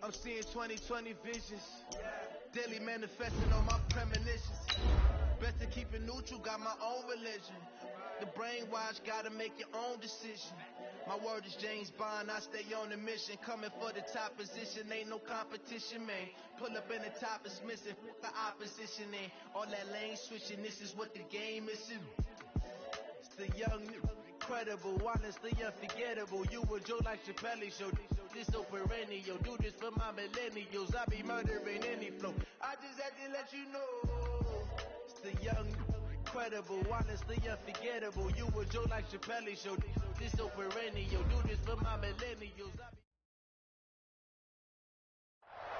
I'm seeing 20/20 visions. Daily manifesting on my premonitions. Best to keep it neutral, got my own religion. The brainwash, gotta make your own decision. My word is James Bond, I stay on a mission. Coming for the top position, ain't no competition, man. Pull up in the top is missing, fuck the opposition, ain't all that lane switching, this is what the game is. It's the young, incredible, honestly unforgettable. You a Joe like Chappelle show, this so perennial. Do this for my millennials, I be murdering any flow. I just had to let you know. It's the young, incredible, honestly unforgettable. You a Joe like Chappelle show, this so perennial. Do this for my millennials.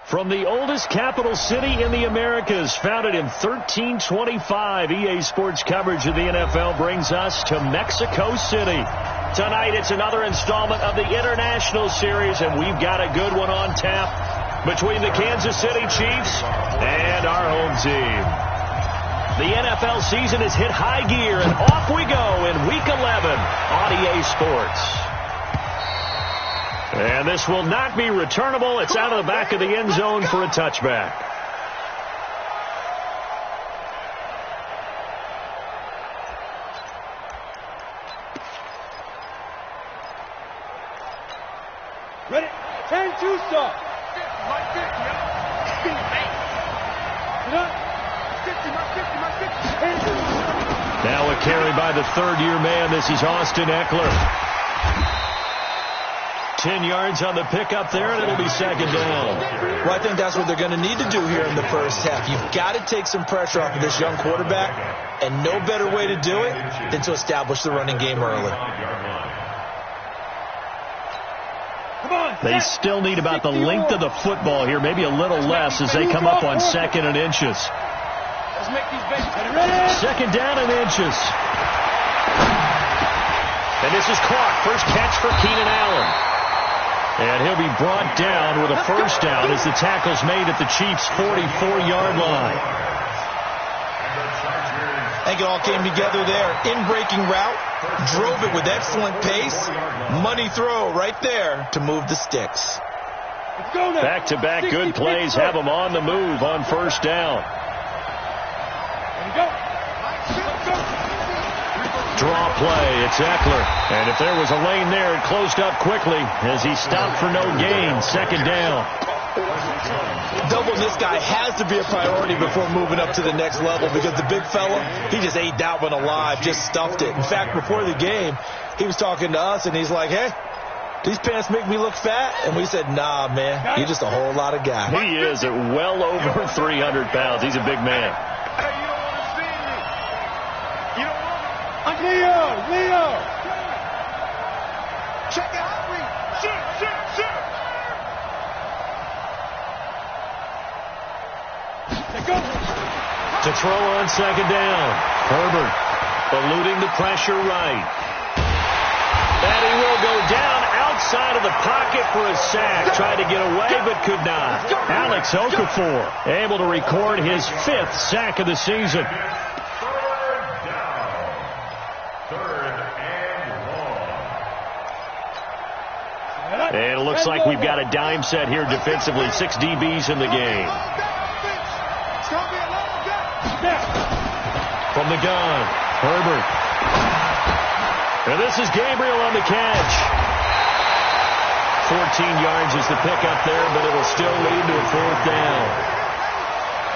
From the oldest capital city in the Americas, founded in 1325, EA Sports coverage of the NFL brings us to Mexico City. Tonight, it's another installment of the International Series, and we've got a good one on tap between the Kansas City Chiefs and our home team. The NFL season has hit high gear, and off we go in Week 11 on EA Sports. And this will not be returnable. It's out of the back of the end zone for a touchback. Ready? 10-2 start. Now a carry by the third-year man. This is Austin Eckler. 10 yards on the pickup there, and it'll be second down. Well, I think that's what they're going to need to do here in the first half. You've got to take some pressure off of this young quarterback, and no better way to do it than to establish the running game early. They still need about the length of the football here, maybe a little less as they come up on second and inches. Second down and inches. And this is caught. First catch for Keenan Allen. And he'll be brought down with a first down as the tackle's made at the Chiefs' 44-yard line. I think it all came together there. In-breaking route, drove it with excellent pace. Money throw right there to move the sticks. Back-to-back good plays have them on the move on first down. Draw play, it's Eckler. And if there was a lane there, it closed up quickly as he stopped for no gain. Second down. Doubling this guy has to be a priority before moving up to the next level because the big fella, he just ate that one alive, just stuffed it. In fact, before the game, he was talking to us, and he's like, hey, these pants make me look fat? And we said, nah, man, you're just a whole lot of guy. He is at well over 300 pounds. He's a big man. Leo! Check it out, shoot! To throw on second down. Herbert eluding the pressure right. And he will go down outside of the pocket for a sack. Tried to get away, but could not. Alex Okafor able to record his 5th sack of the season. And it looks like we've got a dime set here defensively. 6 DBs in the game. From the gun, Herbert. And this is Gabriel on the catch. 14 yards is the pickup there, but it'll still lead to a 4th down.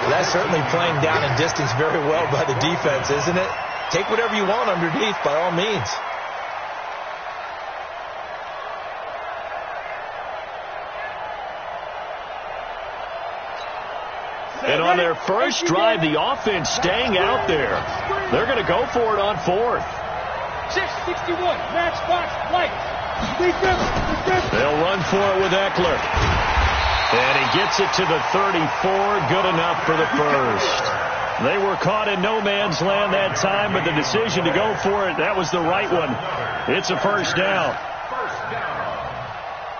Well, that's certainly playing down and distance very well by the defense, isn't it? Take whatever you want underneath, by all means. And on their first drive, the offense staying out there. They're going to go for it on 4th. 661, matchbox, light. They'll run for it with Eckler. And he gets it to the 34. Good enough for the first. They were caught in no man's land that time, but the decision to go for it, that was the right one. It's a first down.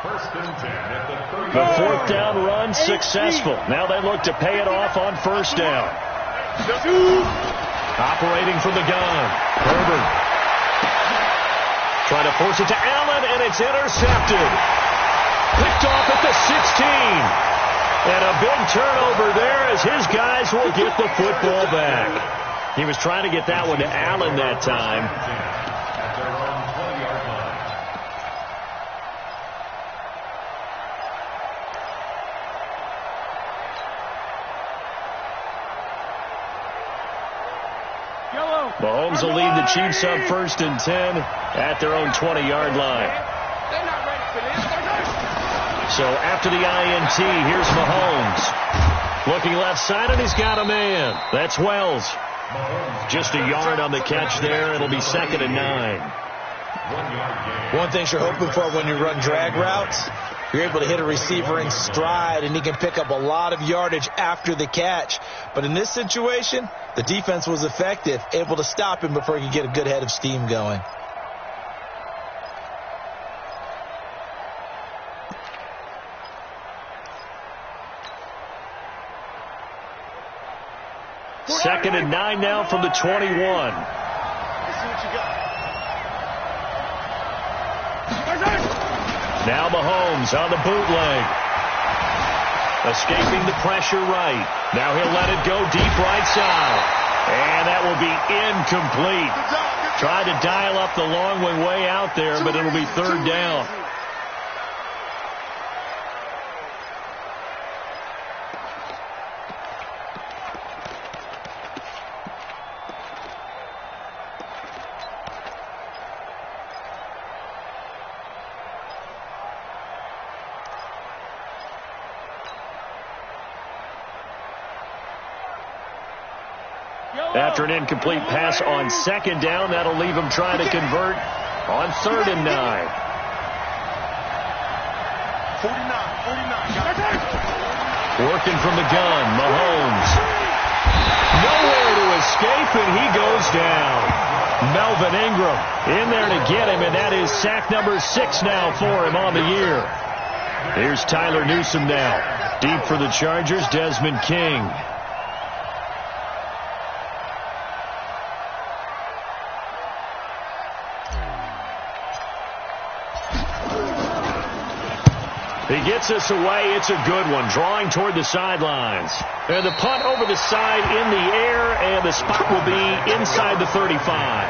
The 4th down run successful. Now they look to pay it off on first down. Operating from the gun. Herbert. Trying to force it to Allen, and it's intercepted. Picked off at the 16. big turnover there as his guys will get the football back. He was trying to get that one to Allen that time. Mahomes will lead the Chiefs up 1st and 10 at their own 20-yard line. So after the INT, here's Mahomes. Looking left side, and he's got a man. That's Wells. Just a yard on the catch there. It'll be 2nd and 9. One thing you're hoping for when you run drag routes, you're able to hit a receiver in stride, and he can pick up a lot of yardage after the catch. But in this situation, the defense was effective, able to stop him before he could get a good head of steam going. Second and 9 now from the 21. Now Mahomes on the bootleg. Escaping the pressure right. Now he'll let it go deep right side. And that will be incomplete. Tried to dial up the long one way out there, but it'll be 3rd down. After an incomplete pass on 2nd down, that'll leave him trying to convert on 3rd and 9. 49. Working from the gun, Mahomes. Nowhere to escape, and he goes down. Melvin Ingram in there to get him, and that is sack number 6 now for him on the year. Here's Tyler Newsome now. Deep for the Chargers, Desmond King. He gets us away. It's a good one. Drawing toward the sidelines. And the punt over the side in the air, and the spot will be inside the 35.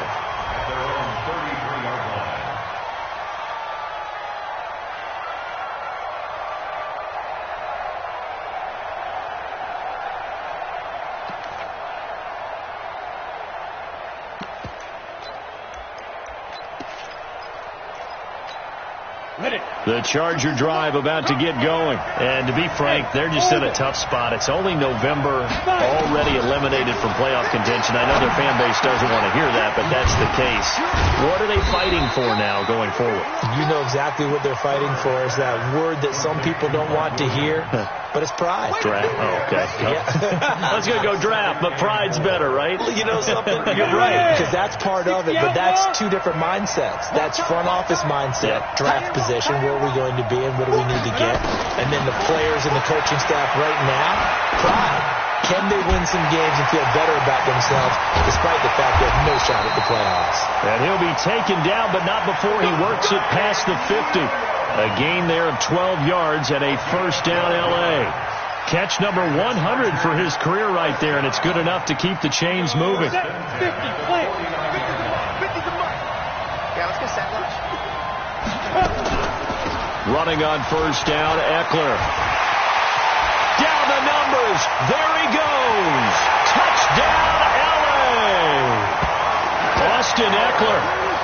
The Charger drive about to get going. And to be frank, they're just in a tough spot. It's only November, already eliminated from playoff contention. I know their fan base doesn't want to hear that, but that's the case. What are they fighting for now going forward? You know exactly what they're fighting for. Is that word that some people don't want to hear, but it's pride. Draft. Oh, okay. Yeah. I was going to go draft, but pride's better, right? You know something? You're right, because that's part of it, but that's two different mindsets. That's front office mindset, draft position, where are we going to be and what do we need to get? And then the players and the coaching staff right now, pride. Can they win some games and feel better about themselves despite the fact they have no shot at the playoffs? And he'll be taken down, but not before he works it past the 50. A gain there of 12 yards and a 1st down L.A. Catch number 100 for his career right there, and it's good enough to keep the chains moving. 50, play. 50's a mark. Yeah, let's get set lunch. Running on 1st down, Eckler. Down the numbers. There he goes. Touchdown, L.A. Austin Eckler.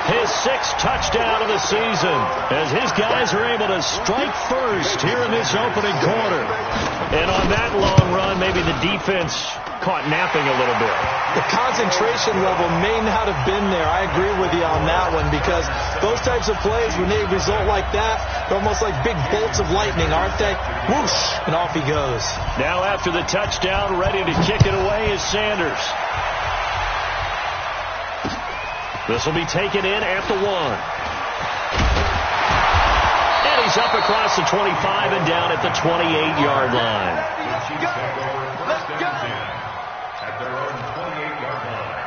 His 6th touchdown of the season as his guys are able to strike first here in this opening quarter. And on that long run, maybe the defense caught napping a little bit. The concentration level may not have been there. I agree with you on that one because those types of plays, when they result like that, they're almost like big bolts of lightning, aren't they? Whoosh, and off he goes. Now after the touchdown, ready to kick it away is Sanders. This will be taken in at the 1. And he's up across the 25 and down at the 28-yard line. Let's go. At their own 28-yard line.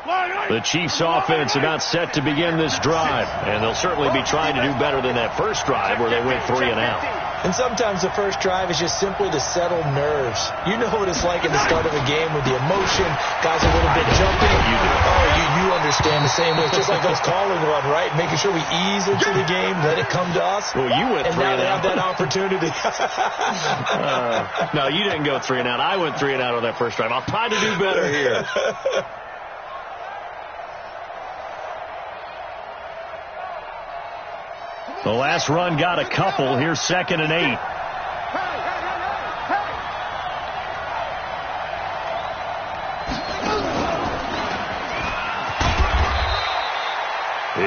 The Chiefs offense about set to begin this drive, and they'll certainly be trying to do better than that first drive where they went 3 and out. And sometimes the first drive is just simply to settle nerves. You know what it's like at the start of a game with the emotion, guys a little bit jumping. You do. Oh, you understand the same way. It's just like us calling one, right? Making sure we ease into the game, let it come to us. Well, you went 3 and out. And now they have that opportunity. No, you didn't go 3 and out. I went 3 and out on that first drive. I'll try to do better here. The last run got a couple. Here's 2nd and 8.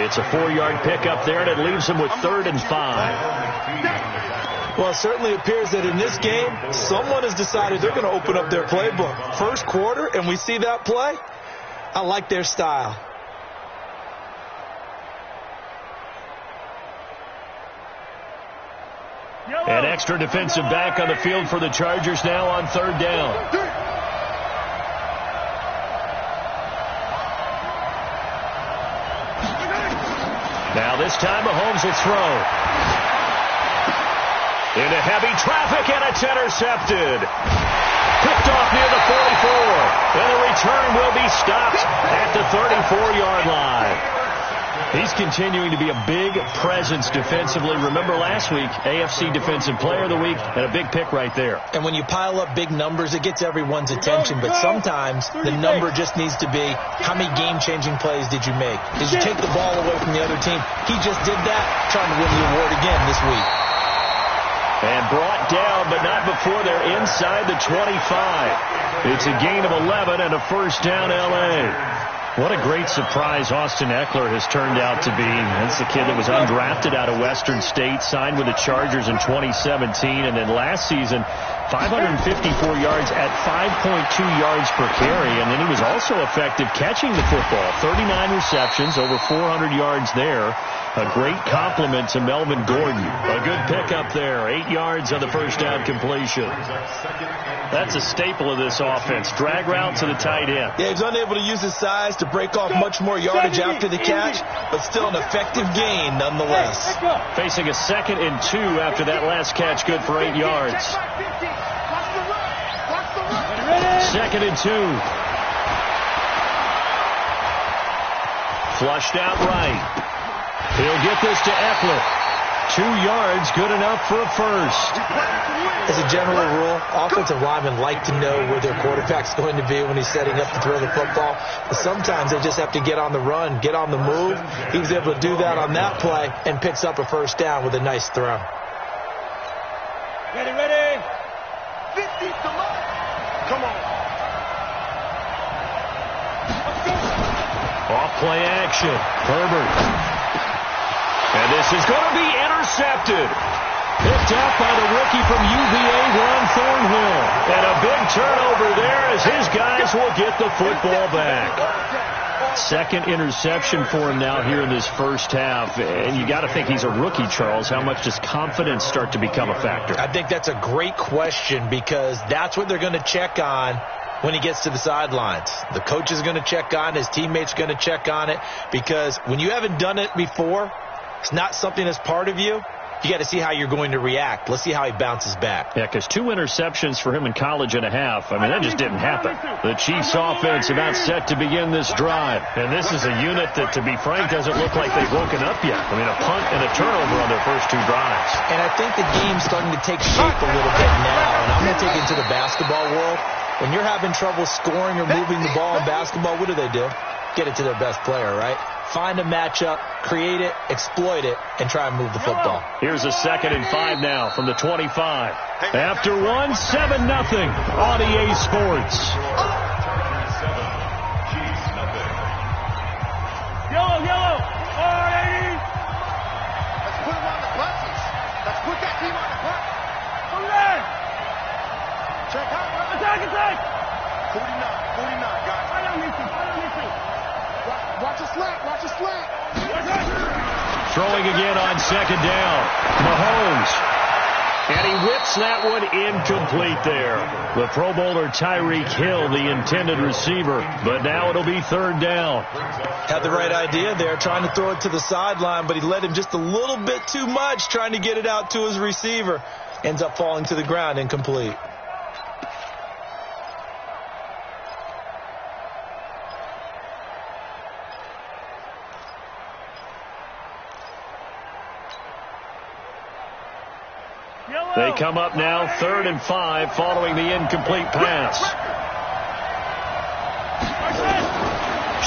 It's a 4-yard pickup there, and it leaves him with 3rd and 5. Well, it certainly appears that in this game, someone has decided they're going to open up their playbook. First quarter, and we see that play. I like their style. An extra defensive back on the field for the Chargers now on 3rd down. Now this time Mahomes will throw. Into heavy traffic, and it's intercepted. Picked off near the 44. And the return will be stopped at the 34-yard line. He's continuing to be a big presence defensively. Remember last week, AFC Defensive Player of the Week, and a big pick right there. And when you pile up big numbers, it gets everyone's attention. But sometimes the number just needs to be, how many game-changing plays did you make? Did you take the ball away from the other team? He just did that, trying to win the award again this week. And brought down, but not before they're inside the 25. It's a gain of 11 and a first down, L.A. What a great surprise Austin Eckler has turned out to be. That's the kid that was undrafted out of Western State, signed with the Chargers in 2017, and then last season, 554 yards at 5.2 yards per carry, and then he was also effective catching the football. 39 receptions, over 400 yards there. A great compliment to Melvin Gordon. A good pickup there. 8 yards on the first down completion. That's a staple of this offense. Drag route to the tight end. Yeah, he's unable to use his size to break off much more yardage after the catch, but still an effective gain nonetheless. Facing a 2nd and 2 after that last catch, good for 8 yards. 2nd and 2. Flushed out right. He'll get this to Eckler. 2 yards, good enough for a first. As a general rule, offensive linemen like to know where their quarterback's going to be when he's setting up to throw the football. But sometimes they just have to get on the run, get on the move. He was able to do that on that play and picks up a first down with a nice throw. Ready. 50, come on. Off play action. Herbert. And this is going to be intercepted. Picked up by the rookie from UVA, Ron Thornhill. And a big turnover there as his guys will get the football back. 2nd interception for him now here in this first half. And you got to think he's a rookie, Charles. How much does confidence start to become a factor? I think that's a great question because that's what they're going to check on when he gets to the sidelines. The coach is going to check on it. His teammates are going to check on it because when you haven't done it before, it's not something that's part of you. You got to see how you're going to react. Let's see how he bounces back. Yeah, because 2 interceptions for him in college and a half. I mean, that just didn't happen. The Chiefs offense about set to begin this drive. And this is a unit that, to be frank, doesn't look like they've woken up yet. I mean, a punt and a turnover on their first 2 drives. And I think the game's starting to take shape a little bit now. And I'm going to take it to the basketball world. When you're having trouble scoring or moving the ball in basketball, what do? Get it to their best player, right? Find a matchup, create it, exploit it, and try and move the football. Here's a 2nd and 5 now from the 25. After 1, 7-0 on EA Sports. Yellow. 480. Let's put him on the buses. Let's put that team on the bus. Red. Check out. Attack. 49, guys. I don't need to. Watch a slant. Throwing again on 2nd down. Mahomes. And he whips that one incomplete there. The Pro Bowler Tyreek Hill, the intended receiver. But now it'll be third down. Had the right idea there, trying to throw it to the sideline, but he led him just a little bit too much, trying to get it out to his receiver. Ends up falling to the ground, incomplete. They come up now 3rd and 5 following the incomplete pass.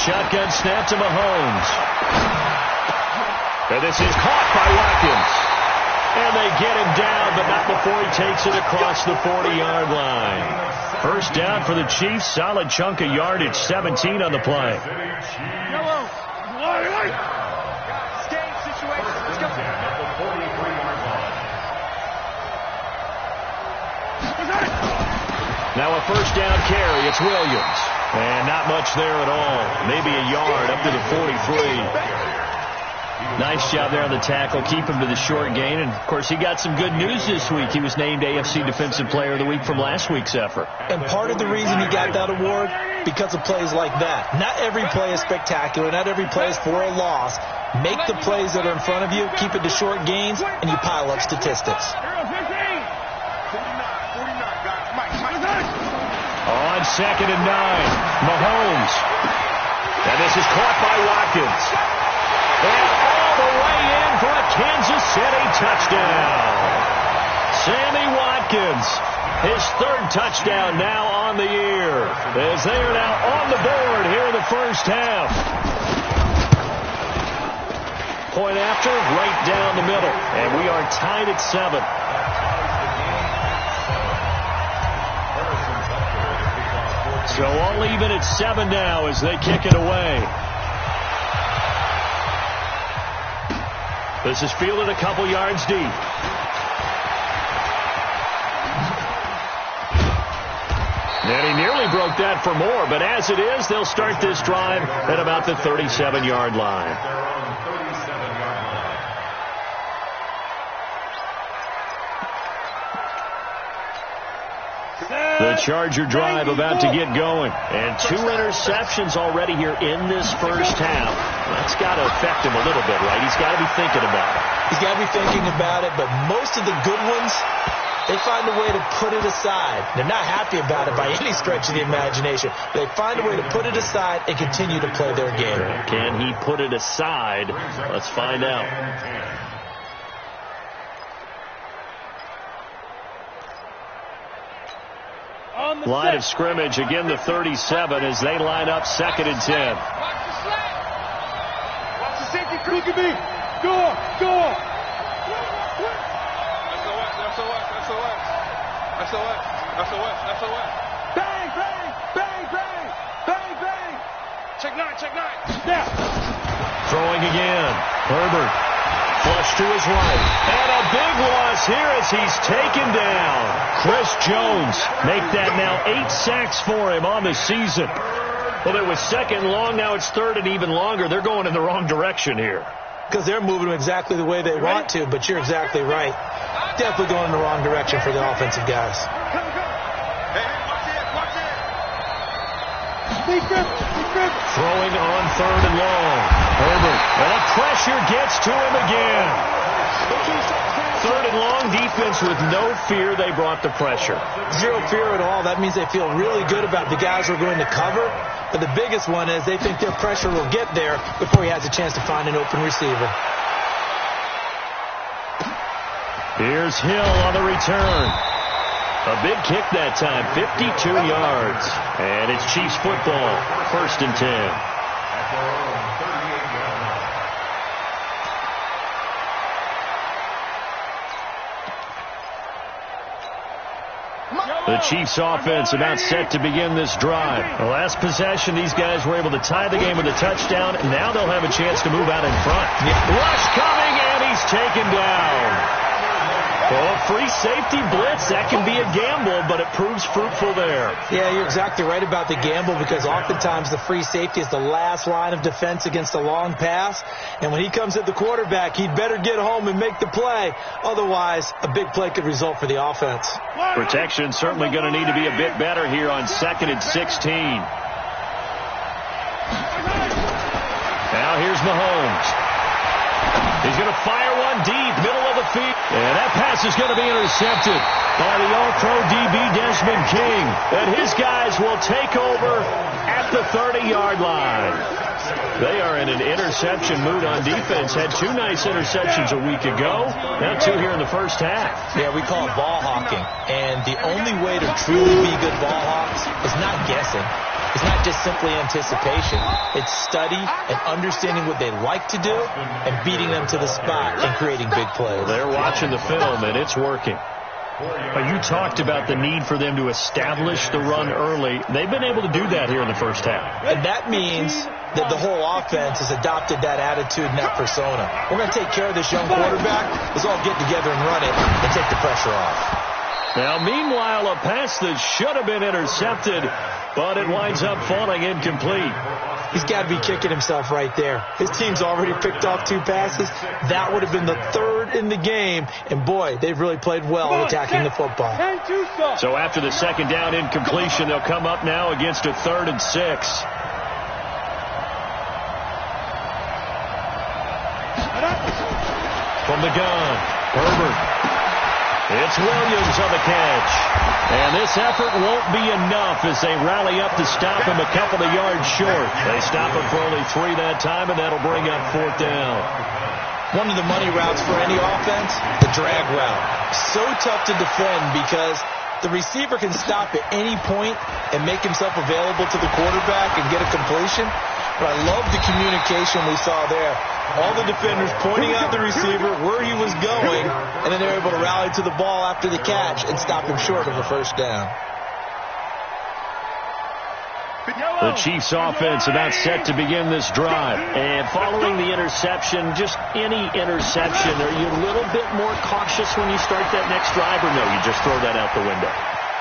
Shotgun snap to Mahomes. And this is caught by Watkins. And they get him down, but not before he takes it across the 40-yard line. First down for the Chiefs. Solid chunk of yardage, 17 on the play. Game situation. Let's go. Now a first down carry. It's Williams. And not much there at all. Maybe a yard up to the 43. Nice job there on the tackle. Keep him to the short gain. And, of course, he got some good news this week. He was named AFC Defensive Player of the Week from last week's effort. And part of the reason he got that award, because of plays like that. Not every play is spectacular. Not every play is for a loss. Make the plays that are in front of you. Keep it to short gains, and you pile up statistics. On 2nd and 9, Mahomes. And this is caught by Watkins. And all the way in for a Kansas City touchdown. Sammy Watkins, his 3rd touchdown now on the year, as they are now on the board here in the first half. Point after, right down the middle. And we are tied at 7. So all even at 7 now as they kick it away. This is fielded a couple yards deep. And he nearly broke that for more, but as it is, they'll start this drive at about the 37-yard line. The Charger drive about to get going. And 2 interceptions already here in this first half. That's got to affect him a little bit, right? He's got to be thinking about it. He's got to be thinking about it, but most of the good ones, they find a way to put it aside. They're not happy about it by any stretch of the imagination. They find a way to put it aside and continue to play their game. Can he put it aside? Let's find out. Line of scrimmage, again the 37 as they line up 2nd and 10. Watch the safety. Look at me. Go on. SOS. Bang. Check nine. Snap. Throwing again. Herbert. Flush to his right. And a big loss here as he's taken down. Chris Jones make that now 8 sacks for him on the season. Well, it was 2nd and long. Now it's 3rd and even longer. They're going in the wrong direction here. Because they're moving them exactly the way they want to, but you're exactly right. Definitely going in the wrong direction for the offensive guys. Throwing on 3rd and long. Herbert. And the pressure gets to him again. 3rd and long, defense with no fear. They brought the pressure. Zero fear at all. That means they feel really good about the guys who are going to cover. But the biggest one is they think their pressure will get there before he has a chance to find an open receiver. Here's Hill on the return. A big kick that time, 52 yards. And it's Chiefs football, 1st and 10. The Chiefs offense about set to begin this drive. The last possession, these guys were able to tie the game with a touchdown, and now they'll have a chance to move out in front. Rush coming, and he's taken down. Well, a free safety blitz, that can be a gamble, but it proves fruitful there. Yeah, you're exactly right about the gamble, because oftentimes the free safety is the last line of defense against a long pass. And when he comes at the quarterback, he'd better get home and make the play. Otherwise, a big play could result for the offense. Protection certainly going to need to be a bit better here on 2nd and 16. Now here's Mahomes. He's going to fire one deep, middle of the field. And that pass is going to be intercepted by the All-Pro DB Desmond King. And his guys will take over at the 30-yard line. They are in an interception mood on defense. Had 2 nice interceptions a week ago. Now 2 here in the first half. Yeah, we call it ball hawking. And the only way to truly be good ball hawks is not guessing. It's not just simply anticipation. It's study and understanding what they like to do and beating them to the spot and creating big plays. They're watching the film, and it's working. But you talked about the need for them to establish the run early. They've been able to do that here in the first half. And that means that the whole offense has adopted that attitude and that persona. We're going to take care of this young quarterback. Let's all get together and run it and take the pressure off. Now, meanwhile, a pass that should have been intercepted, but it winds up falling incomplete. He's got to be kicking himself right there. His team's already picked off 2 passes. That would have been the 3rd in the game. And, boy, they've really played well attacking the football. So after the 2nd down incompletion, they'll come up now against a 3rd and 6. From the gun, Herbert. It's Williams on the catch. And this effort won't be enough as they rally up to stop him a couple of yards short. They stop him for only 3 that time, and that'll bring up 4th down. One of the money routes for any offense, the drag route. So tough to defend because the receiver can stop at any point and make himself available to the quarterback and get a completion. But I love the communication we saw there. All the defenders pointing out the receiver where he was going, and then they're able to rally to the ball after the catch and stop him short of a 1st down. The Chiefs offense about set to begin this drive. And following the interception, just any interception, are you a little bit more cautious when you start that next drive, or no, you just throw that out the window?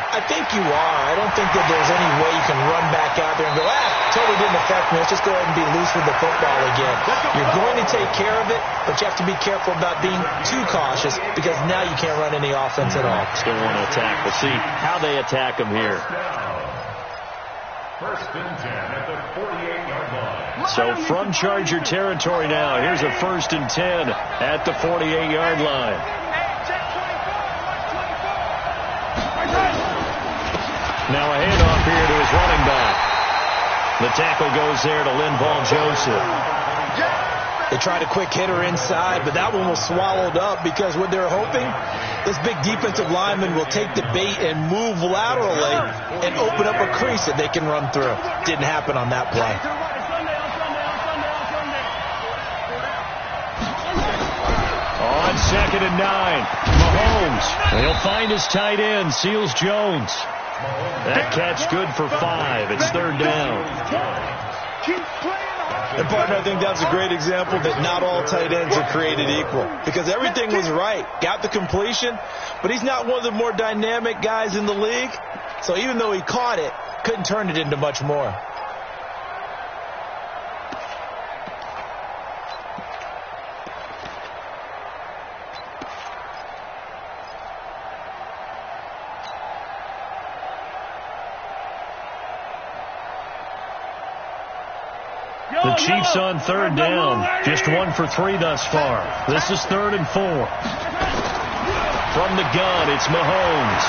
I think you are. I don't think that there's any way you can run back out there and go, totally didn't affect me. Let's just go ahead and be loose with the football again. You're going to take care of it, but you have to be careful about being too cautious because now you can't run any offense at all. Still want to attack. We'll see how they attack them here. 1st and 10 at the 48-yard line. So from Charger territory now, here's a 1st and 10 at the 48-yard line. Now a handoff here to his running back. The tackle goes there to Linval Joseph. They tried a quick hitter inside, but that one was swallowed up because what they're hoping, this big defensive lineman will take the bait and move laterally and open up a crease that they can run through. Didn't happen on that play. On 2nd and 9, Mahomes. He'll find his tight end, Seals Jones. That catch good for 5. It's 3rd down. And, partner, I think that's a great example that not all tight ends are created equal because everything was right. Got the completion, but he's not one of the more dynamic guys in the league. So even though he caught it, couldn't turn it into much more. The Chiefs on 3rd down. Just 1 for 3 thus far. This is 3rd and 4. From the gun, it's Mahomes.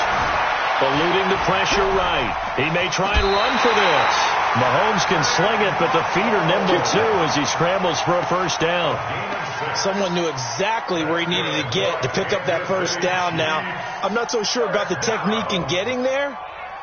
Eluding the pressure right. He may try and run for this. Mahomes can sling it, but the feet are nimble too as he scrambles for a 1st down. Someone knew exactly where he needed to get to pick up that 1st down now. I'm not so sure about the technique in getting there,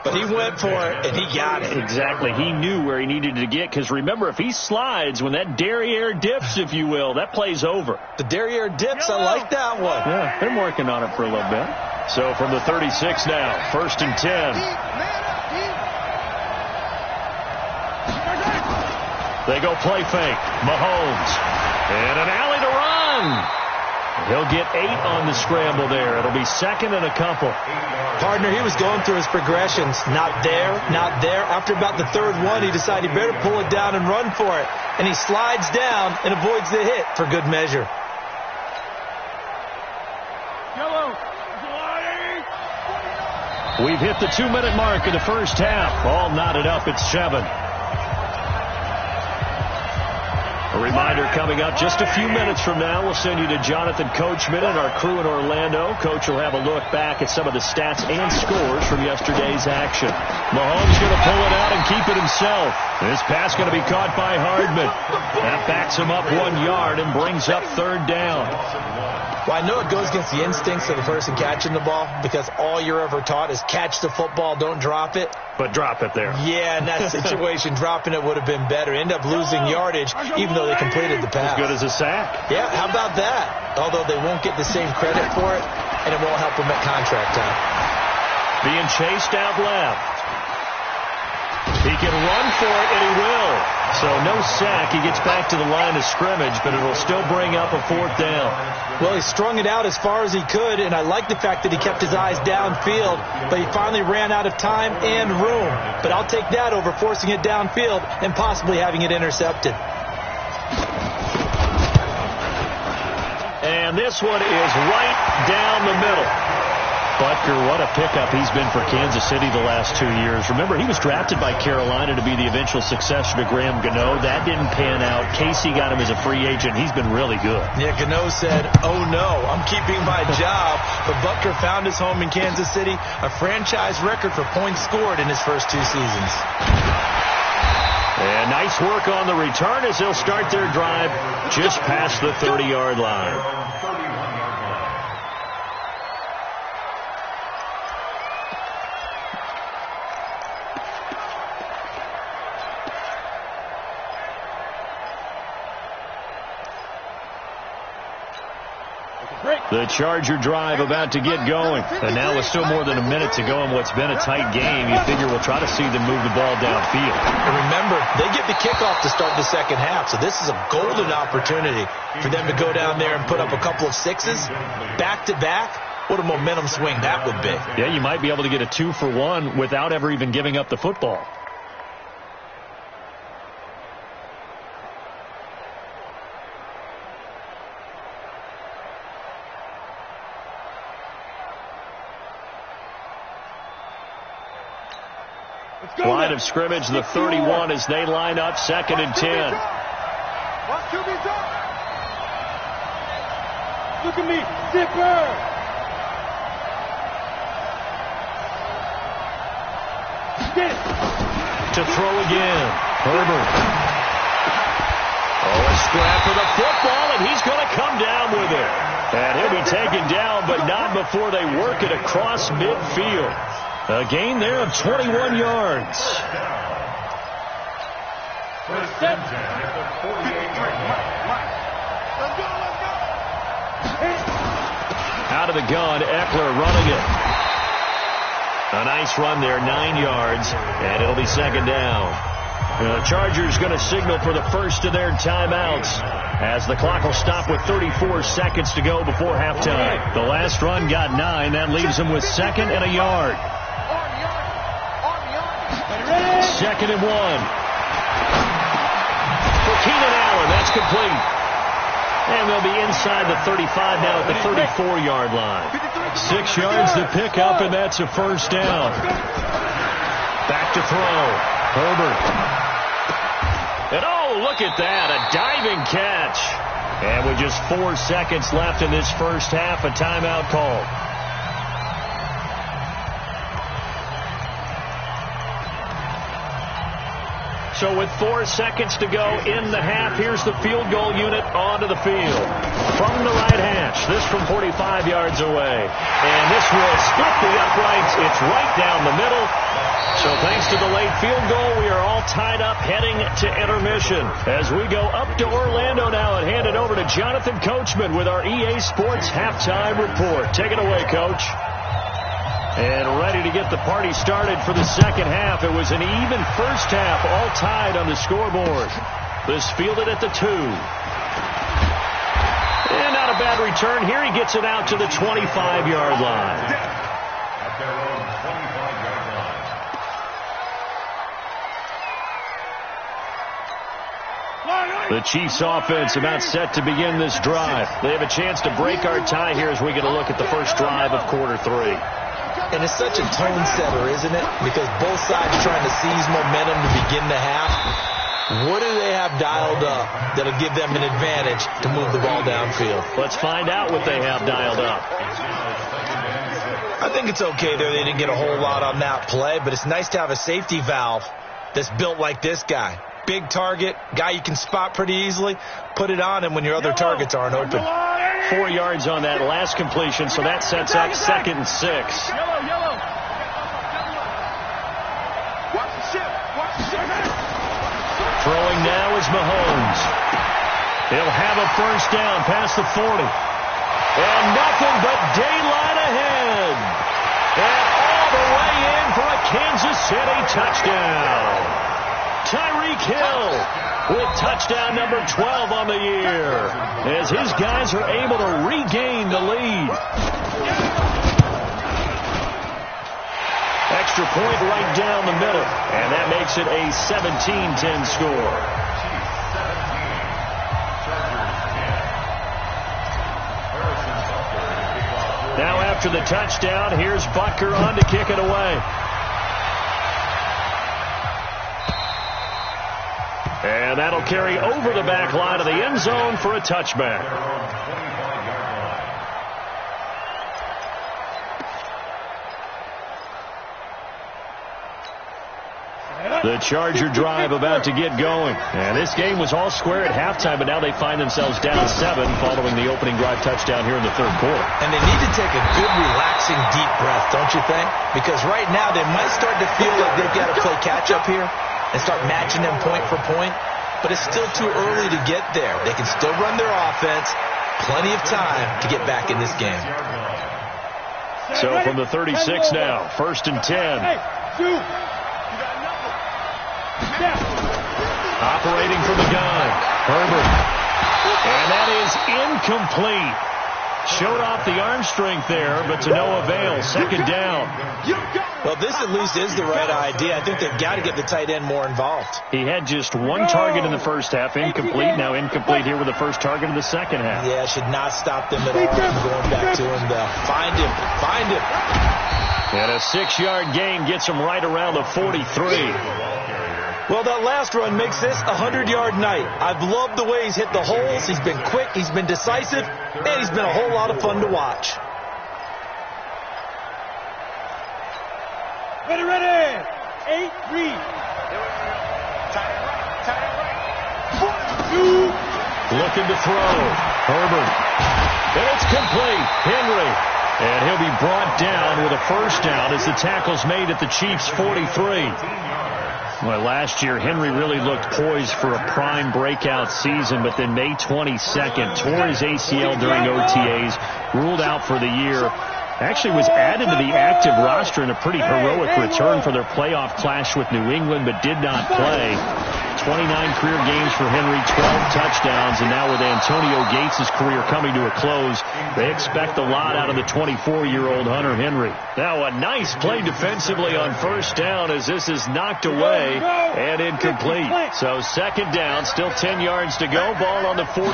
but he went for it, and he got it. Exactly. He knew where he needed to get, because remember, if he slides, when that derriere dips, if you will, that play's over. The derriere dips, I like that one. Yeah, they're working on it for a little bit. So from the 36 now, 1st and 10. They go play fake. Mahomes. And an alley to run. He'll get 8 on the scramble there. It'll be second and a couple. Partner, he was going through his progressions. Not there, not there. After about the third one, he decided he better pull it down and run for it. And he slides down and avoids the hit for good measure. We've hit the 2-minute mark in the first half. All knotted up at 7. A reminder coming up just a few minutes from now. We'll send you to Jonathan Coachman and our crew in Orlando. Coach will have a look back at some of the stats and scores from yesterday's action. Mahomes going to pull it out and keep it himself. This pass going to be caught by Hardman. That backs him up 1 yard and brings up third down. Well, I know it goes against the instincts of the person catching the ball because all you're ever taught is catch the football, don't drop it. But drop it there. Yeah, in that situation, dropping it would have been better. End up losing yardage, even though they completed the pass. As good as a sack. Yeah, how about that? Although they won't get the same credit for it, and it won't help them at contract time. Being chased out left. He can run for it, and he will. So no sack. He gets back to the line of scrimmage, but it'll still bring up a fourth down. Well, he strung it out as far as he could, and I like the fact that he kept his eyes downfield, but he finally ran out of time and room. But I'll take that over forcing it downfield and possibly having it intercepted. And this one is right down the middle. Butker, what a pickup he's been for Kansas City the last 2 years. Remember, he was drafted by Carolina to be the eventual successor to Graham Gano. That didn't pan out. Casey got him as a free agent. He's been really good. Yeah, Gano said, oh no, I'm keeping my job. But Butker found his home in Kansas City, a franchise record for points scored in his first 2 seasons. And nice work on the return as they'll start their drive just past the 30-yard line. The Charger drive about to get going. And now with still more than a minute to go in what's been a tight game, you figure we'll try to see them move the ball downfield. And remember, they get the kickoff to start the second half, so this is a golden opportunity for them to go down there and put up a couple of sixes back-to-back. What a momentum swing that would be. Yeah, you might be able to get a 2-for-1 without ever even giving up the football. Line of scrimmage, the 31 as they line up, 2nd and 10. Look at me, zipper! To throw again, Herbert. Oh, a scrap for the football, and he's going to come down with it. And he'll be taken down, but not before they work it across midfield. A gain there of 21 yards. Out of the gun, Eckler running it. A nice run there, 9 yards, and it'll be 2nd down. The Chargers going to signal for the first of their timeouts as the clock will stop with 34 seconds to go before halftime. The last run got 9. That leaves them with 2nd and a yard. 2nd and 1. For Keenan Allen, that's complete. And they'll be inside the 35 now at the 34-yard line. 6 yards to pick up, and that's a first down. Back to throw. Herbert. And oh, look at that, a diving catch. And with just 4 seconds left in this first half, a timeout called. So with 4 seconds to go in the half, here's the field goal unit onto the field. From the right hash, this from 45 yards away. And this will split the uprights. It's right down the middle. So thanks to the late field goal, we are all tied up heading to intermission. As we go up to Orlando now and hand it over to Jonathan Coachman with our EA Sports Halftime Report. Take it away, Coach. And ready to get the party started for the second half. It was an even first half, all tied on the scoreboard. This fielded at the 2. And out of a bad return here. He gets it out to the 25-yard line. At their own 25-yard line. The Chiefs offense about set to begin this drive. They have a chance to break our tie here as we get a look at the first drive of quarter 3. And it's such a tone setter, isn't it? Because both sides trying to seize momentum to begin the half. What do they have dialed up that'll give them an advantage to move the ball downfield? Let's find out what they have dialed up. I think it's okay there. They didn't get a whole lot on that play, but it's nice to have a safety valve that's built like this guy. Big target, guy you can spot pretty easily. Put it on him when your other targets aren't open. 4 yards on that last completion, so that sets up 2nd and 6. Yellow. Watch the ship. Throwing now is Mahomes. He'll have a first down past the 40. And nothing but daylight ahead. And all the way in for a Kansas City touchdown. Tyreek Hill with touchdown number 12 on the year as his guys are able to regain the lead. Extra point right down the middle, and that makes it a 17-10 score. Now after the touchdown, here's Butker on to kick it away. And that'll carry over the back line of the end zone for a touchback. The Charger drive about to get going. And this game was all square at halftime, but now they find themselves down 7 following the opening drive touchdown here in the 3rd quarter. And they need to take a good, relaxing, deep breath, don't you think? Because right now they might start to feel like they've got to play catch-up here and start matching them point for point. But it's still too early to get there. They can still run their offense. Plenty of time to get back in this game. So from the 36 now, 1st and 10. Operating from the gun, Herbert. And that is incomplete. Showed off the arm strength there, but to no avail. 2nd down. Well, this at least is the right idea. I think they've got to get the tight end more involved. He had just 1 target in the first half, incomplete. Now incomplete here with the first target in the second half. Yeah, it should not stop them at all from going back to him, though. Find him. And a 6-yard gain gets him right around the 43. Well, that last run makes this a 100-yard night. I've loved the way he's hit the holes. He's been quick, he's been decisive, and he's been a whole lot of fun to watch. Ready. 8-3. Looking to throw. Herbert. And it's complete. Henry. And he'll be brought down with a first down as the tackle's made at the Chiefs' 43. Well, last year, Henry really looked poised for a prime breakout season, but then May 22nd, tore his ACL during OTAs, ruled out for the year. Actually was added to the active roster in a pretty heroic return for their playoff clash with New England, but did not play. 29 career games for Henry, 12 touchdowns, and now with Antonio Gates' career coming to a close, they expect a lot out of the 24-year-old Hunter Henry. Now a nice play defensively on first down as this is knocked away and incomplete. So 2nd down, still 10 yards to go, ball on the 43.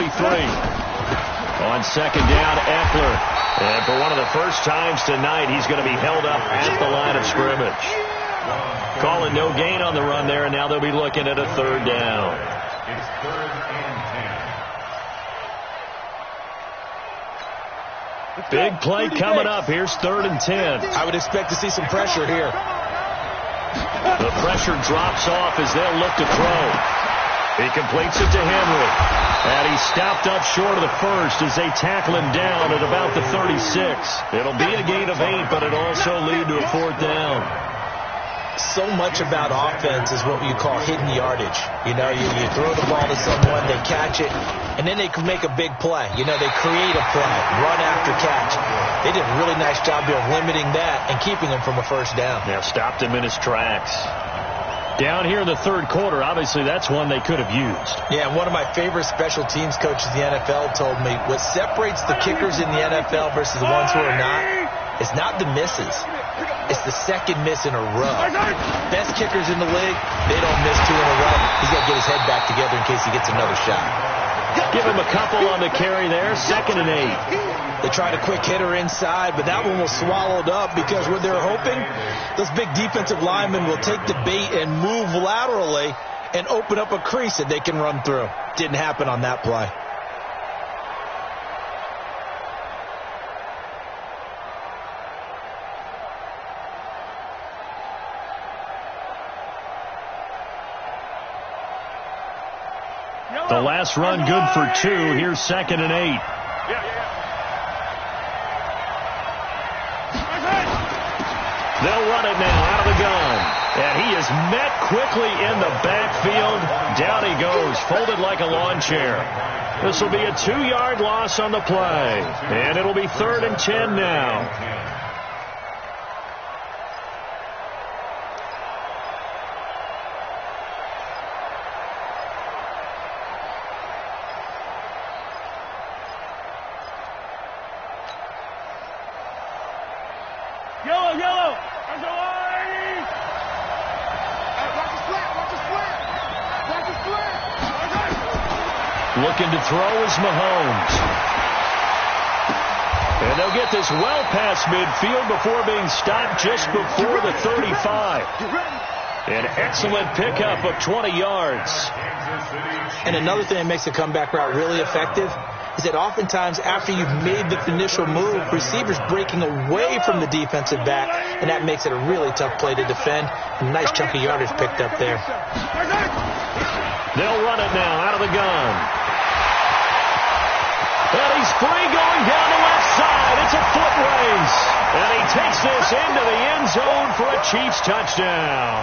On 2nd down, Eckler. And for one of the first times tonight, he's going to be held up at the line of scrimmage. Calling no gain on the run there, and now they'll be looking at a 3rd down. It's 3rd and 10. Big play coming up. Here's 3rd and 10. I would expect to see some pressure here. The pressure drops off as they'll look to throw. He completes it to Henry. And he's stopped up short of the first as they tackle him down at about the 36. It'll be a gain of 8, but it'll also lead to a 4th down. So much about offense is what you call hidden yardage. You know, you throw the ball to someone, they catch it, and then they can make a big play. You know, they create a play, run after catch. They did a really nice job of limiting that and keeping him from a first down. Yeah, stopped him in his tracks. Down here in the third quarter, obviously that's one they could have used. Yeah, and one of my favorite special teams coaches in the NFL told me what separates the kickers in the NFL versus the ones who are not, it's not the misses. It's the second miss in a row. Best kickers in the league, they don't miss 2 in a row. He's got to get his head back together in case he gets another shot. Give him a couple on the carry there, 2nd and 8. They tried a quick hitter inside, but that one was swallowed up because what they're hoping, those big defensive linemen will take the bait and move laterally and open up a crease that they can run through. Didn't happen on that play. The last run good for 2. Here's 2nd and 8. They'll run it now out of the gun. And he is met quickly in the backfield. Down he goes, folded like a lawn chair. This will be a 2-yard loss on the play. And it'll be 3rd and 10 now. Yellow. Looking to throw is Mahomes. And they'll get this well past midfield before being stopped just before the 35. An excellent pickup of 20 yards. And another thing that makes the comeback route really effective is that oftentimes after you've made the initial move, receivers breaking away from the defensive back, and that makes it a really tough play to defend. A nice chunk of yardage picked up there. They'll run it now out of the gun. And he's free going down the left side. It's a foot race. And he takes this into the end zone for a Chiefs touchdown.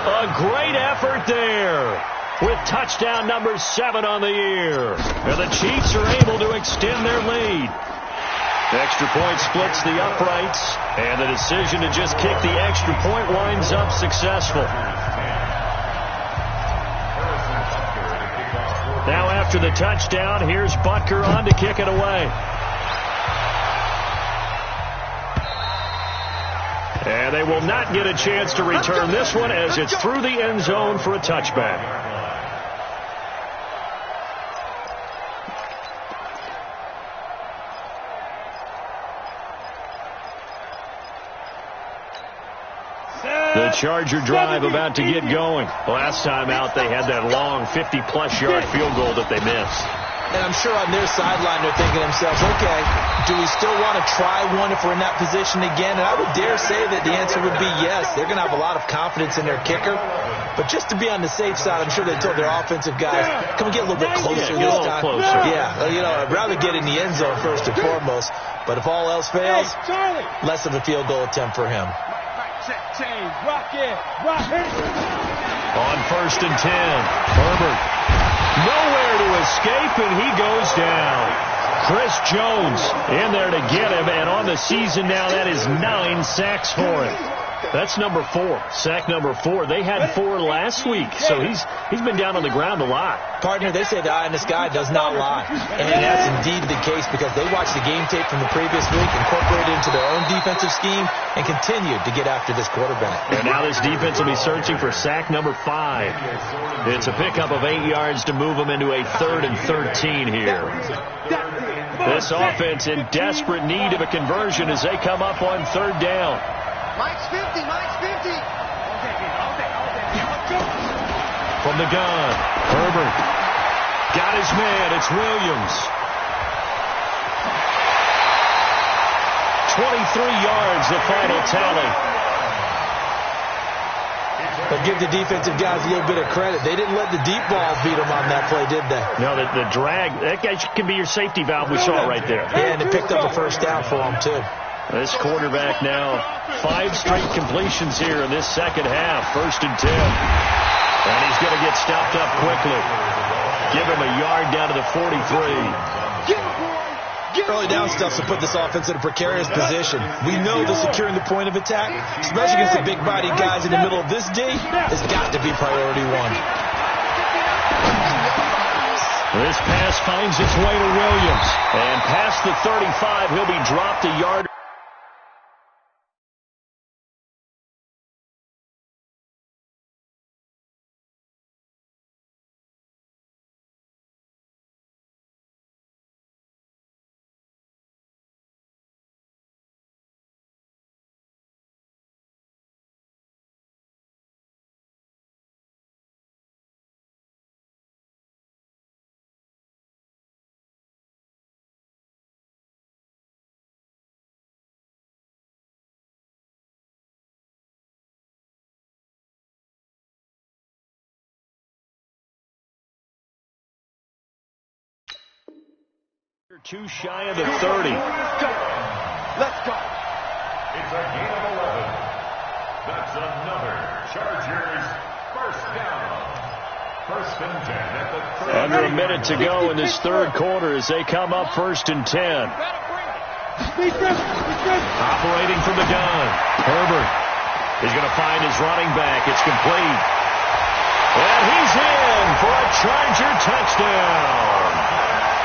A great effort there, with touchdown number 7 on the year. And the Chiefs are able to extend their lead. Extra point splits the uprights, and the decision to just kick the extra point winds up successful. Now after the touchdown, here's Butker on to kick it away. And they will not get a chance to return this one as it's through the end zone for a touchback. The Charger drive about to get going. Last time out, they had that long 50-plus yard field goal that they missed. And I'm sure on their sideline they're thinking to themselves, okay, do we still want to try one if we're in that position again? And I would dare say that the answer would be yes. They're going to have a lot of confidence in their kicker. But just to be on the safe side, I'm sure they told their offensive guys, come and get a little bit closer this time. Yeah, I'd rather get in the end zone first and foremost. But if all else fails, less of a field goal attempt for him. On 1st and 10, Herbert. Nowhere to escape, and he goes down. Chris Jones in there to get him, and on the season now, that is 9 sacks for him. That's number 4, sack number 4. They had 4 last week, so he's been down on the ground a lot. Partner, they say the eye in the sky does not lie. And that's indeed the case because they watched the game tape from the previous week, incorporated it into their own defensive scheme, and continued to get after this quarterback. And now this defense will be searching for sack number 5. It's a pickup of 8 yards to move them into a 3rd and 13 here. This offense in desperate need of a conversion as they come up on 3rd down. Mike's 50. From the gun, Herbert got his man. It's Williams. 23 yards, the final tally. But give the defensive guys a little bit of credit. They didn't let the deep ball beat them on that play, did they? No, the drag, that guy can be your safety valve. We saw it right there. Yeah, and it picked up a first down for them, too. This quarterback now, 5 straight completions here in this second half. 1st and 10. And he's going to get stopped up quickly. Give him a yard down to the 43. Early down stuff to put this offense in a precarious position. We know that securing the point of attack, especially against the big-bodied guys in the middle of this D, has got to be priority one. This pass finds its way to Williams. And past the 35, he'll be dropped a yard. Too shy of the 30. Let's go. It's a gain of 11. That's another Chargers first down. First and 10 at the 30. Under a minute to go in this third quarter as they come up 1st and 10. Operating from the gun. Herbert is going to find his running back. It's complete. And he's in for a Charger touchdown.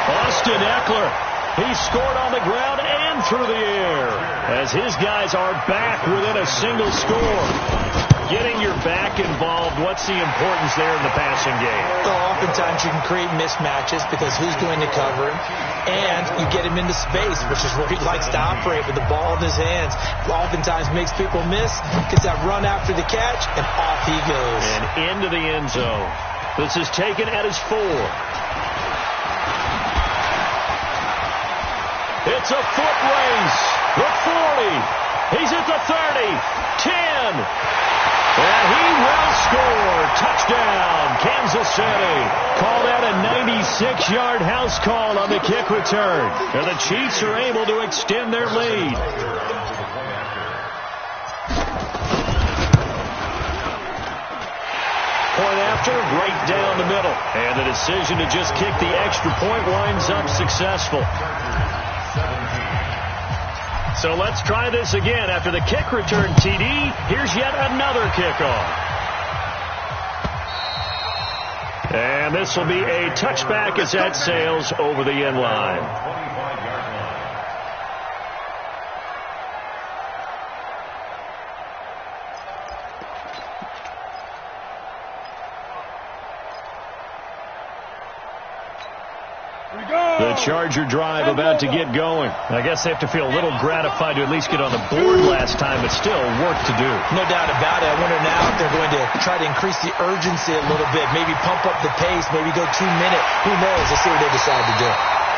Austin Eckler, he scored on the ground and through the air as his guys are back within a single score. Getting your back involved, what's the importance there in the passing game? Well, oftentimes you can create mismatches because who's going to cover him, and you get him into space, which is where he likes to operate with the ball in his hands. Oftentimes makes people miss, gets that run after the catch, and off he goes. And into the end zone. This is taken at his 4. It's a foot race. The 40. He's at the 30. 10. And he will score. Touchdown, Kansas City. Call that a 96-yard house call on the kick return. And the Chiefs are able to extend their lead. Point after, right down the middle. And the decision to just kick the extra point winds up successful. So let's try this again. After the kick return TD, here's yet another kickoff. And this will be a touchback as that sails over the end line. The Charger drive about to get going. I guess they have to feel a little gratified to at least get on the board last time, but still work to do. No doubt about it. I wonder now if they're going to try to increase the urgency a little bit, maybe pump up the pace, maybe go 2 minutes. Who knows? Let's see what they decide to do.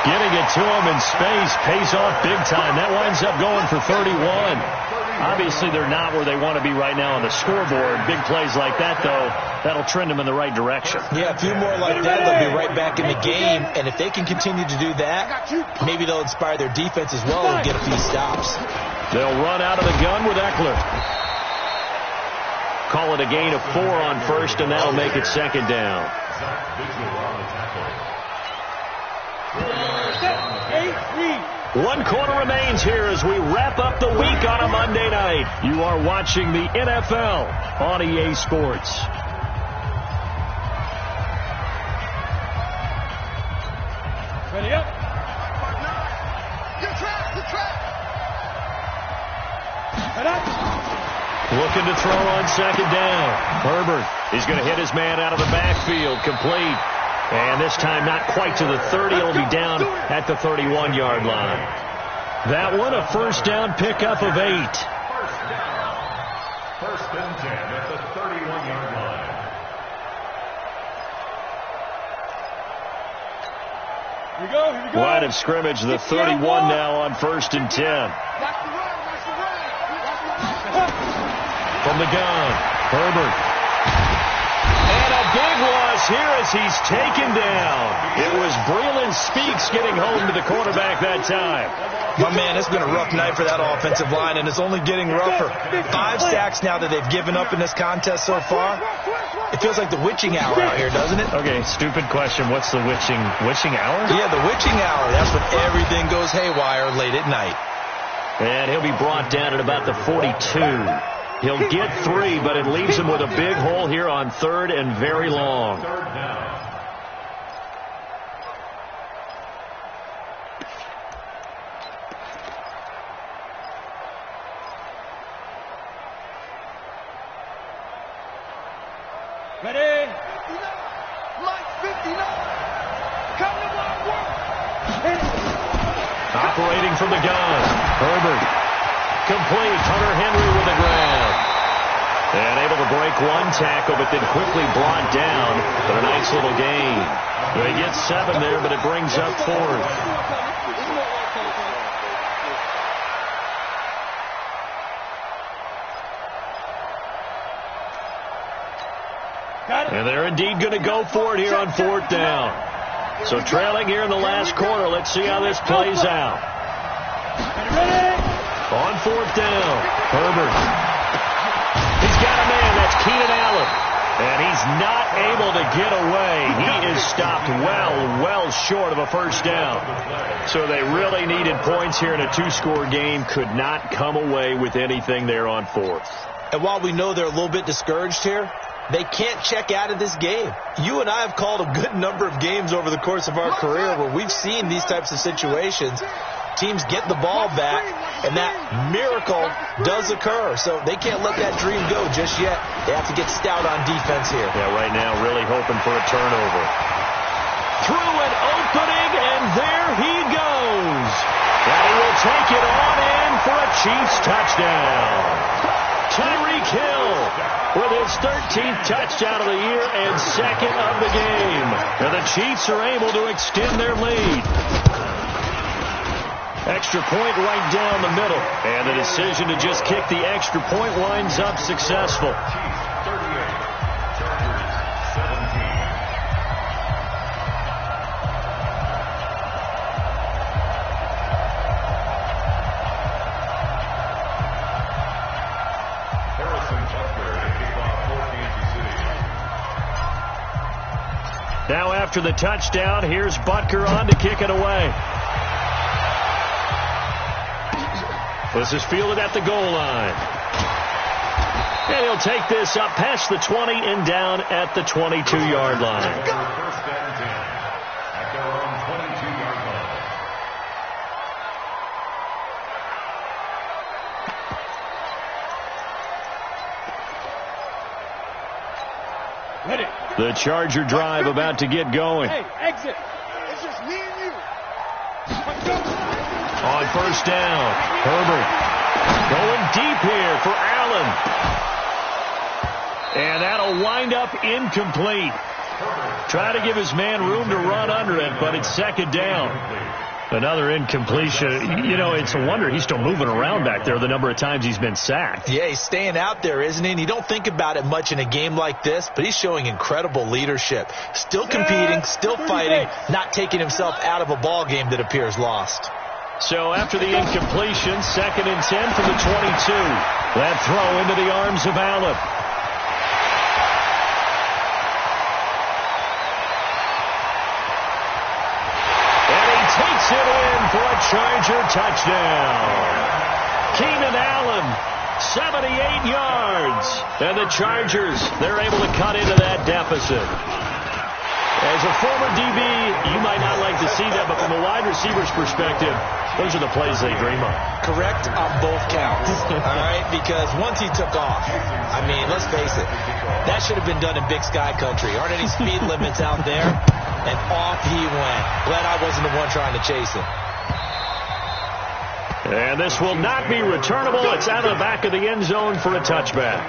Getting it to him in space pays off big time. That winds up going for 31. Obviously, they're not where they want to be right now on the scoreboard. Big plays like that, though, that'll trend them in the right direction. Yeah, a few more like that, they'll be right back in the game. And if they can continue to do that, maybe they'll inspire their defense as well and get a few stops. They'll run out of the gun with Eckler. Call it a gain of 4 on first, and that'll make it second down. 1 quarter remains here as we wrap up the week on a Monday night. You are watching the NFL on EA Sports. Ready up. Looking to throw on second down. Herbert is going to hit his man out of the backfield. Complete. And this time not quite to the 30. It'll be down at the 31-yard line. That one a first down pickup of 8. First down. First and 10 at the 31-yard line. Here we go. Here we go. Line of scrimmage, the 31 now on first and 10. From the gun, Herbert. And a big one loss here as he's taken down. It was Breland Speaks getting home to the quarterback that time. My man, it's been a rough night for that offensive line, and it's only getting rougher. 5 sacks now that they've given up in this contest so far. It feels like the witching hour out here, doesn't it? Okay, stupid question. What's the witching hour? Yeah, the witching hour. That's when everything goes haywire late at night. And he'll be brought down at about the 42. He'll get 3, but it leaves him with a big hole here on 3rd and very long. Ready? 59. Mike 59. Come to work. Operating from the gun. Herbert. Complete. Hunter Henry with the grab. And able to break 1 tackle, but then quickly brought down. But a nice little gain. They get 7 there, but it brings up 4th. And they're indeed going to go for it here on 4th down. So trailing here in the last quarter. Let's see how this plays out. On 4th down, Herbert. He's got a man. That's Keenan Allen. And he's not able to get away. He is stopped well short of a first down. So they really needed points here in a 2-score game. Could not come away with anything there on 4th. And while we know they're a little bit discouraged here, they can't check out of this game. You and I have called a good number of games over the course of our career where we've seen these types of situations. Teams get the ball back, and that miracle does occur. So they can't let that dream go just yet. They have to get stout on defense here. Yeah, right now really hoping for a turnover. Through an opening, and there he goes. And he will take it on in for a Chiefs touchdown. Tyreek Hill with his 13th touchdown of the year and 2nd of the game. And the Chiefs are able to extend their lead. Extra point right down the middle. And the decision to just kick the extra point winds up successful. Chiefs 38, Chargers 17. Now after the touchdown, here's Butker on to kick it away. This is fielded at the goal line. And he'll take this up past the 20 and down at the 22-yard line. First and 10 at their own 22-yard line. Ready. The Charger drive about to get going. Hey, exit. It's just me and you. On first down, Herbert going deep here for Allen. And that'll wind up incomplete. Try to give his man room to run under it, but it's 2nd down. Another incompletion. You know, it's a wonder he's still moving around back there the number of times he's been sacked. Yeah, he's staying out there, isn't he? And you don't think about it much in a game like this, but he's showing incredible leadership. Still competing, still fighting, not taking himself out of a ball game that appears lost. So after the incompletion, 2nd and 10 from the 22. That throw into the arms of Allen. Takes it in for a Charger touchdown. Keenan Allen, 78 yards. And the Chargers, they're able to cut into that deficit. As a former DB, you might not like to see that, but from a wide receiver's perspective, those are the plays they dream of. Correct on both counts. All right, because once he took off, I mean, let's face it, that should have been done in Big Sky Country. Aren't any speed limits out there? And off he went. Glad I wasn't the one trying to chase him. And this will not be returnable. It's out of the back of the end zone for a touchback.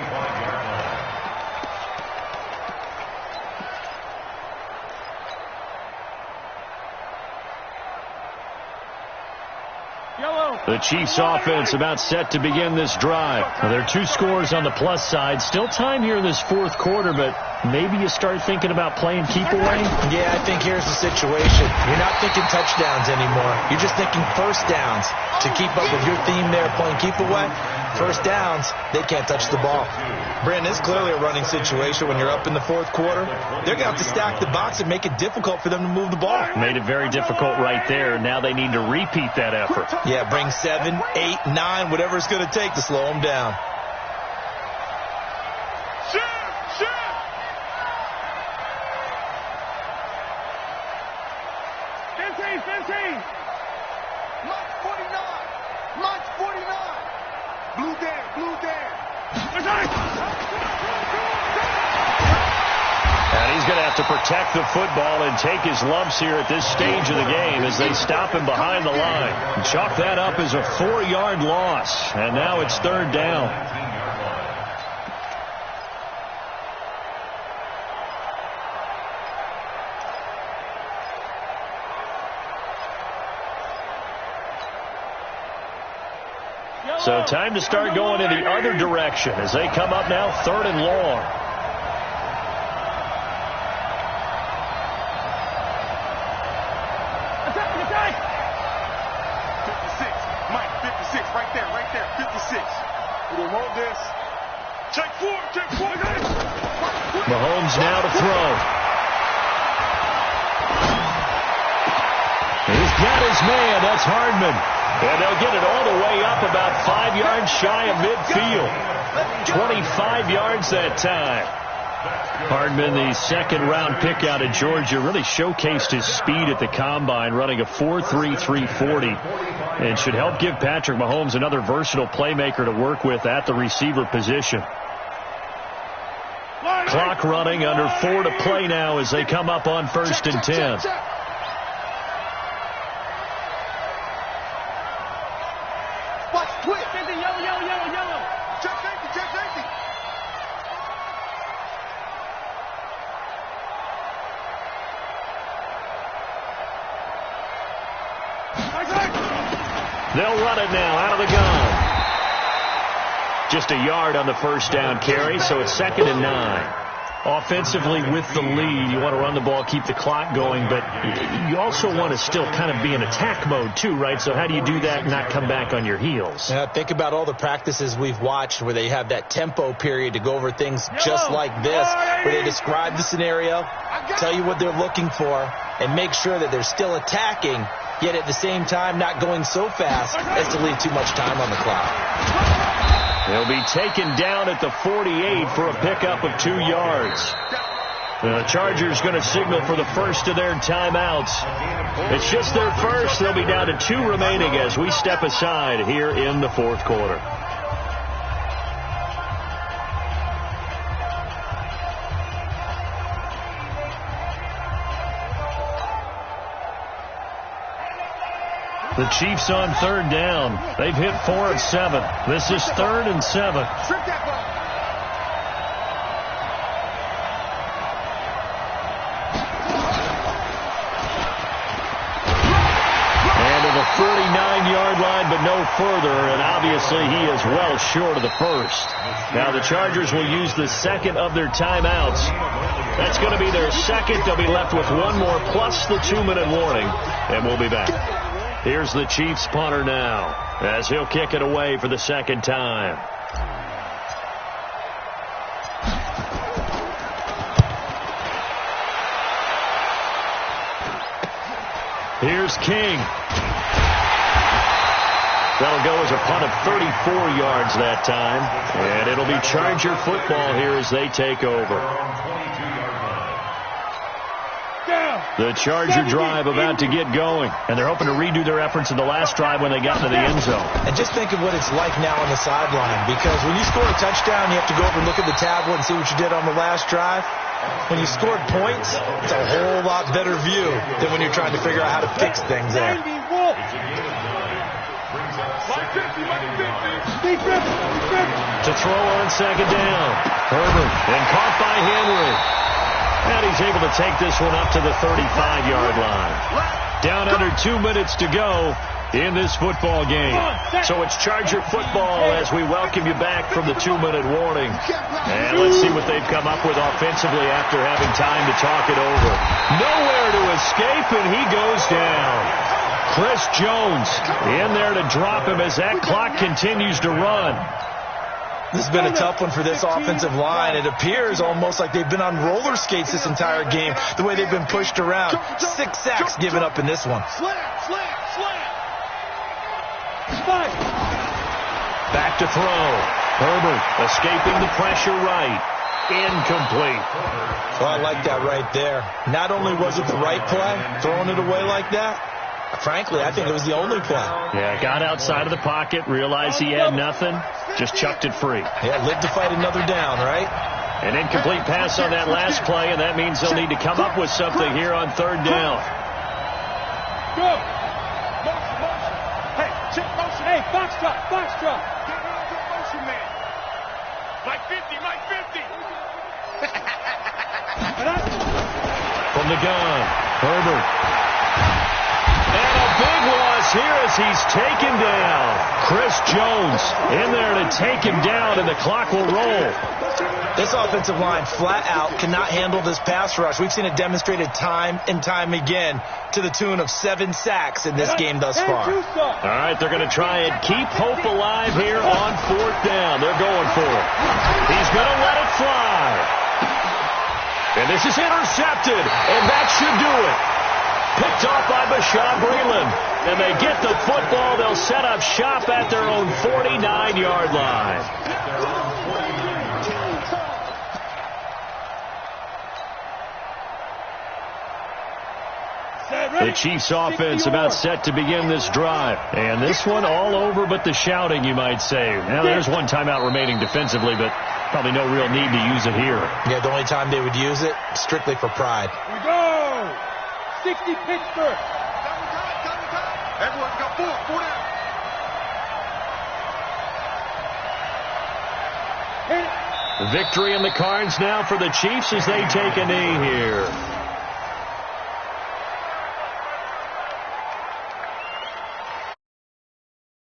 The The Chiefs offense about set to begin this drive. Now, there are 2 scores on the plus side. Still time here in this fourth quarter, but maybe you start thinking about playing keep away? Yeah, I think here's the situation. You're not thinking touchdowns anymore. You're just thinking first downs. To keep up with your theme there, playing keep away, first downs, they can't touch the ball. Brandon, it's clearly a running situation when you're up in the fourth quarter. They're going to have to stack the box and make it difficult for them to move the ball. Made it very difficult right there. Now they need to repeat that effort. Yeah, bring 7, 8, 9, whatever it's going to take to slow them down. And he's going to have to protect the football and take his lumps here at this stage of the game as they stop him behind the line. And chalk that up as a 4-yard loss. And now it's third down. So time to start going in the other direction as they come up now 3rd and long. Attack! 56. Mike, 56. Right there. 56. We don't want this. Check 4. Mahomes now to throw. He's got his man. That's Hardman. And they'll get it all the way up about 5 yards shy of midfield. 25 yards that time. Hardman, the second-round pick out of Georgia, really showcased his speed at the combine, running a 4.3 340, and should help give Patrick Mahomes another versatile playmaker to work with at the receiver position. Clock running, under 4 to play now as they come up on 1st and 10. They'll run it now out of the gun. Just a yard on the first down carry, so it's 2nd and 9. Offensively with the lead, you want to run the ball, keep the clock going, but you also want to still kind of be in attack mode too, right? So how do you do that and not come back on your heels? Yeah, think about all the practices we've watched where they have that tempo period to go over things just like this, where they describe the scenario, tell you what they're looking for, and make sure that they're still attacking, yet at the same time not going so fast as to leave too much time on the clock. They'll be taken down at the 48 for a pickup of 2 yards. The Chargers going to signal for the first of their timeouts. It's just their first. They'll be down to 2 remaining as we step aside here in the fourth quarter. The Chiefs on 3rd down. They've hit 4 of 7. This is 3rd and 7. And to the 49-yard line, but no further. And obviously he is well short of the first. Now the Chargers will use the second of their timeouts. That's going to be their second. They'll be left with 1 more plus the 2-minute warning. And we'll be back. Here's the Chiefs punter now as he'll kick it away for the second time. Here's King. That'll go as a punt of 34 yards that time. And it'll be Charger football here as they take over. The Charger drive about to get going, and they're hoping to redo their efforts in the last drive when they got into the end zone. And just think of what it's like now on the sideline, because when you score a touchdown, you have to go over and look at the tablet and see what you did on the last drive. When you scored points, it's a whole lot better view than when you're trying to figure out how to fix things there. To throw on second down. Herbert, and caught by Henry. And he's able to take this one up to the 35-yard line. Down under 2 minutes to go. in this football game. So it's Charger football as we welcome you back from the 2-minute warning. And let's see what they've come up with offensively after having time to talk it over. Nowhere to escape, and he goes down. Chris Jones in there to drop him as that clock continues to run. This has been a tough one for this offensive line. It appears almost like they've been on roller skates this entire game, the way they've been pushed around. 6 sacks given up in this one. Back to throw. Herbert escaping the pressure right. Incomplete. Well, I like that right there. Not only was it the right play, throwing it away like that, frankly, I think it was the only play. Yeah, got outside of the pocket, realized he had nothing, just chucked it free. Yeah, live to fight another down, right? An incomplete pass on that last play, and that means they'll need to come up with something here on 3rd down. Go. Motion. Hey, check motion. Hey, box drop. Motion, man. Mike 50. From the gun, Herbert. And a big loss here as he's taken down. Chris Jones in there to take him down, and the clock will roll. This offensive line flat out cannot handle this pass rush. We've seen it demonstrated time and time again to the tune of 7 sacks in this game thus far. All right, they're going to try and keep hope alive here on 4th down. They're going for it. He's going to let it fly. And this is intercepted, and that should do it. Picked off by Bashaud Breeland. And they get the football. They'll set up shop at their own 49-yard line. The Chiefs offense about set to begin this drive. And this one all over but the shouting, you might say. Now, there's one timeout remaining defensively, but probably no real need to use it here. Yeah, the only time they would use it, strictly for pride. We go! 60 Pittsburgh. Everyone's got 4 down. Victory in the cards now for the Chiefs as they take a knee here.